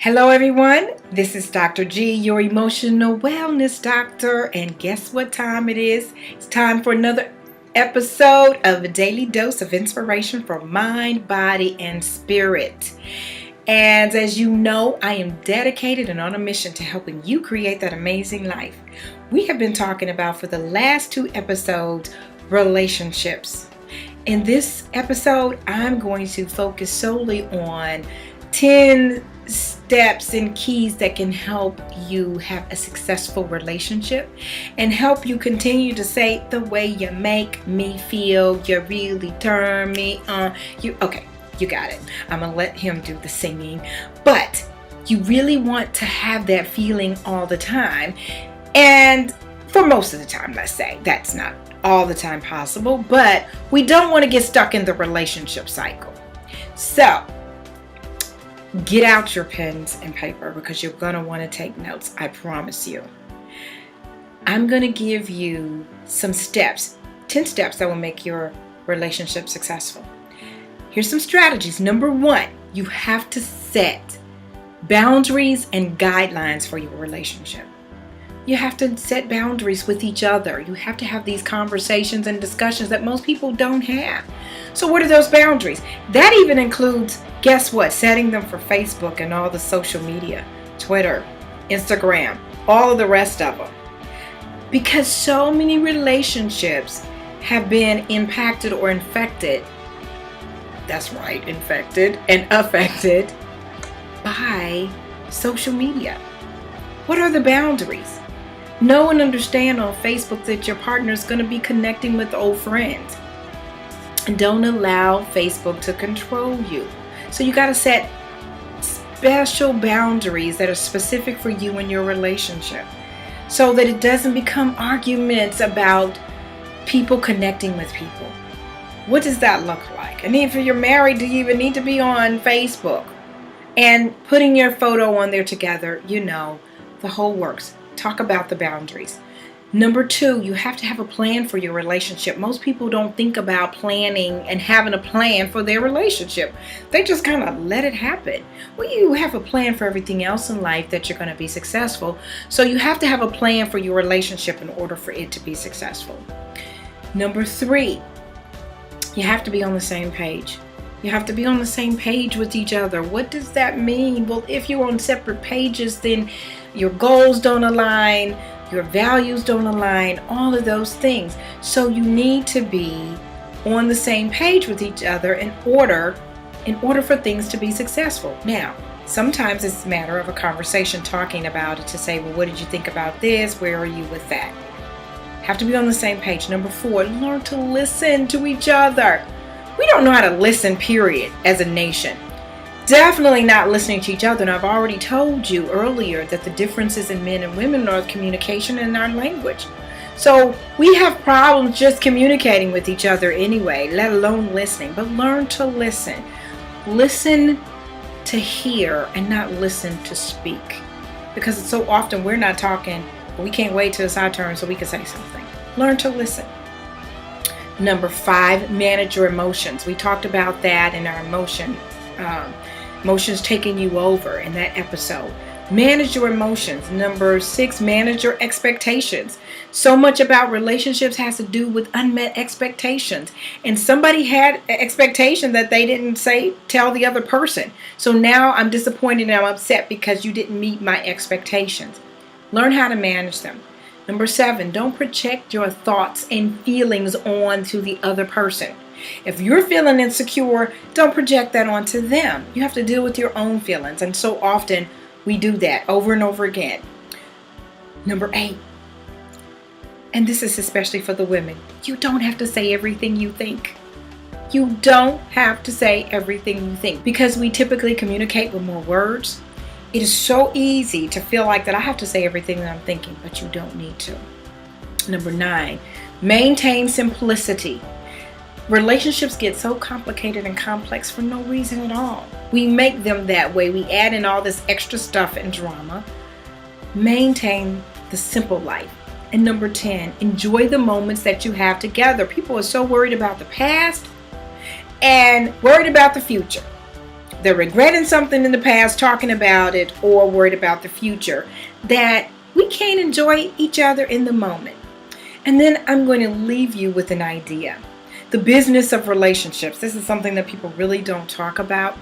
Hello everyone, this is Dr. G, your emotional wellness doctor, and guess what time it is? It's time for another episode of a daily dose of inspiration for mind, body, and spirit. And as you know, I am dedicated and on a mission to helping you create that amazing life. We have been talking about for the last 2 episodes, relationships. In this episode, I'm going to focus solely on 10 steps and keys that can help you have a successful relationship and help you continue to say the way you make me feel, you really turn me on. You got it. I'm gonna let him do the singing, but you really want to have that feeling all the time, and for most of the time, let's say that's not all the time possible, but we don't want to get stuck in the relationship cycle. So get out your pens and paper because you're going to want to take notes. I promise you. I'm going to give you some steps, 10 steps that will make your relationship successful. Here's some strategies. Number 1, you have to set boundaries and guidelines for your relationship. You have to set boundaries with each other. You have to have these conversations and discussions that most people don't have. So what are those boundaries? That even includes, guess what? Setting them for Facebook and all the social media, Twitter, Instagram, all of the rest of them. Because so many relationships have been impacted or infected. That's right, infected and affected by social media. What are the boundaries? Know and understand on Facebook that your partner is going to be connecting with old friends. And don't allow Facebook to control you. So you got to set special boundaries that are specific for you and your relationship so that it doesn't become arguments about people connecting with people. What does that look like? And if you're married, do you even need to be on Facebook? And putting your photo on there together, the whole works. Talk about the boundaries. Number 2, you have to have a plan for your relationship. Most people don't think about planning and having a plan for their relationship. They just kind of let it happen. Well, you have a plan for everything else in life that you're going to be successful. So you have to have a plan for your relationship in order for it to be successful. Number 3, you have to be on the same page. You have to be on the same page with each other. What does that mean? Well, if you're on separate pages, then your goals don't align, your values don't align, all of those things. So you need to be on the same page with each other in order for things to be successful. Now, sometimes it's a matter of a conversation, talking about it to say, well, what did you think about this? Where are you with that? Have to be on the same page. Number 4, learn to listen to each other. We don't know how to listen, period, as a nation. Definitely not listening to each other. And I've already told you earlier that the differences in men and women are communication and our language. So we have problems just communicating with each other anyway, let alone listening. But learn to listen. Listen to hear and not listen to speak. Because so often we're not talking, we can't wait till it's our turn so we can say something. Learn to listen. Number 5, manage your emotions. We talked about that in our emotions taking you over in that episode. Manage your emotions. Number 6, manage your expectations. So much about relationships has to do with unmet expectations. And somebody had an expectation that they didn't tell the other person. So now I'm disappointed and I'm upset because you didn't meet my expectations. Learn how to manage them. Number 7, don't project your thoughts and feelings onto the other person. If you're feeling insecure, don't project that onto them. You have to deal with your own feelings. And so often we do that over and over again. Number 8, and this is especially for the women, you don't have to say everything you think. You don't have to say everything you think because we typically communicate with more words. It is so easy to feel like that I have to say everything that I'm thinking, but you don't need to. Number 9, maintain simplicity. Relationships get so complicated and complex for no reason at all. We make them that way. We add in all this extra stuff and drama. Maintain the simple life. And number 10, enjoy the moments that you have together. People are so worried about the past and worried about the future. they're regretting something in the past, talking about it, or worried about the future, that we can't enjoy each other in the moment. And then I'm going to leave you with an idea. The business of relationships. This is something that people really don't talk about.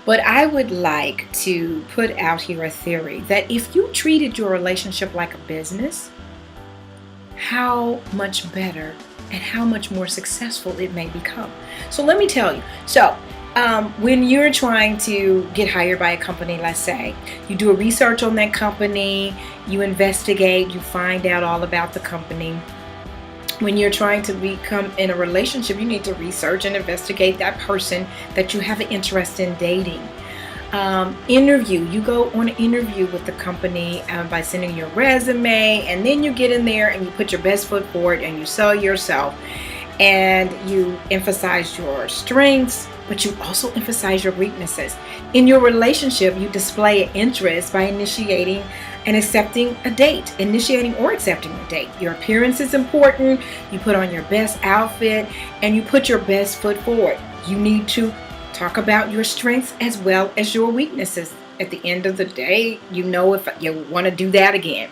But I would like to put out here a theory that if you treated your relationship like a business, how much better and how much more successful it may become. So let me tell you. So when you're trying to get hired by a company, let's say, you do a research on that company, you investigate, you find out all about the company. When you're trying to become in a relationship, you need to research and investigate that person that you have an interest in dating. Interview. You go on an interview with the company by sending your resume, and then you get in there and you put your best foot forward and you sell yourself, and you emphasize your strengths, but you also emphasize your weaknesses. In your relationship, you display an interest by initiating and accepting a date, initiating or accepting a date. Your appearance is important. You put on your best outfit and you put your best foot forward. You need to talk about your strengths as well as your weaknesses. At the end of the day, you know if you want to do that again.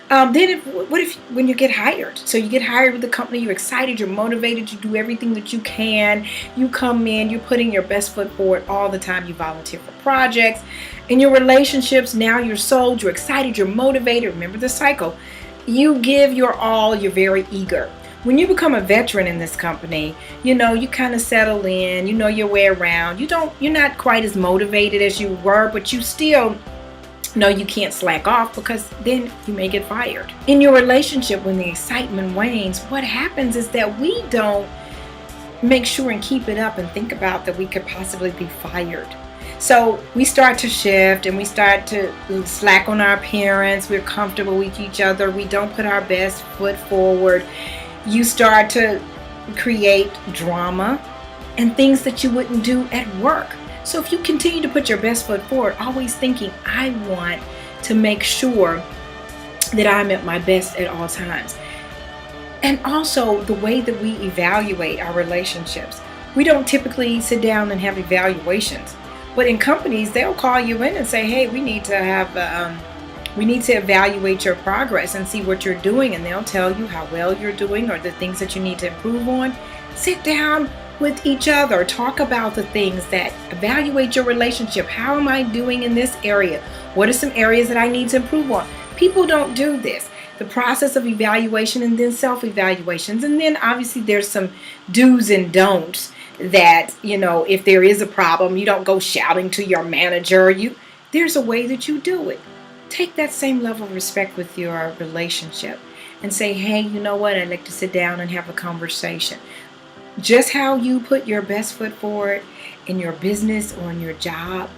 When you get hired? So you get hired with the company, you're excited, you're motivated, you do everything that you can. You come in, you're putting your best foot forward all the time. You volunteer for projects. In your relationships, now you're sold, you're excited, you're motivated. Remember the cycle. You give your all, you're very eager. When you become a veteran in this company, you kind of settle in, you know your way around. You're not quite as motivated as you were, but you still know you can't slack off, because then you may get fired. In your relationship, when the excitement wanes, what happens is that we don't make sure and keep it up and think about that we could possibly be fired. So we start to shift and we start to slack on our appearance. We're comfortable with each other. We don't put our best foot forward. You start to create drama and things that you wouldn't do at work. So if you continue to put your best foot forward, always thinking, I want to make sure that I'm at my best at all times. And also the way that we evaluate our relationships. We don't typically sit down and have evaluations. But in companies, they'll call you in and say, hey, we need to evaluate your progress and see what you're doing. And they'll tell you how well you're doing or the things that you need to improve on. Sit down with each other. Talk about the things that evaluate your relationship. How am I doing in this area? What are some areas that I need to improve on? People don't do this. The process of evaluation and then self-evaluations. And then obviously there's some do's and don'ts that, if there is a problem, you don't go shouting to your manager. There's a way that you do it. Take that same level of respect with your relationship and say, hey, you know what? I'd like to sit down and have a conversation. Just how you put your best foot forward in your business or in your job,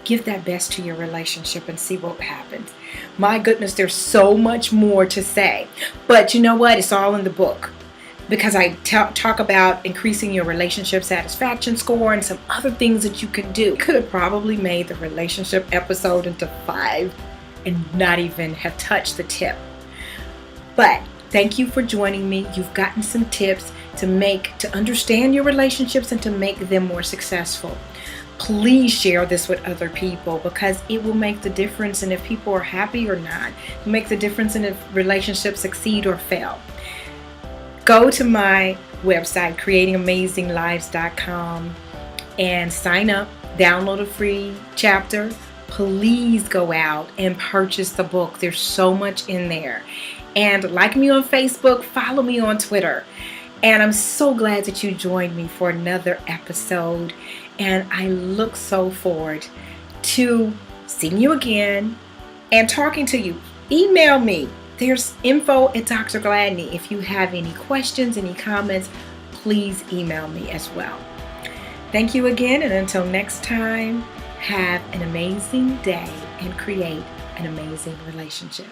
give that best to your relationship and see what happens. My goodness, there's so much more to say. But you know what? It's all in the book. Because I talk about increasing your relationship satisfaction score and some other things that you can do. Could have probably made the relationship episode into 5 and not even have touched the tip. But thank you for joining me. You've gotten some tips to understand your relationships and to make them more successful. Please share this with other people, because it will make the difference in if people are happy or not. It will make the difference in if relationships succeed or fail. Go to my website, creatingamazinglives.com, and sign up, download a free chapter. Please go out and purchase the book. There's so much in there. And like me on Facebook, follow me on Twitter. And I'm so glad that you joined me for another episode. And I look so forward to seeing you again and talking to you. Email me. There's info@Dr. Gladney. If you have any questions, any comments, please email me as well. Thank you again, and until next time, have an amazing day and create an amazing relationship.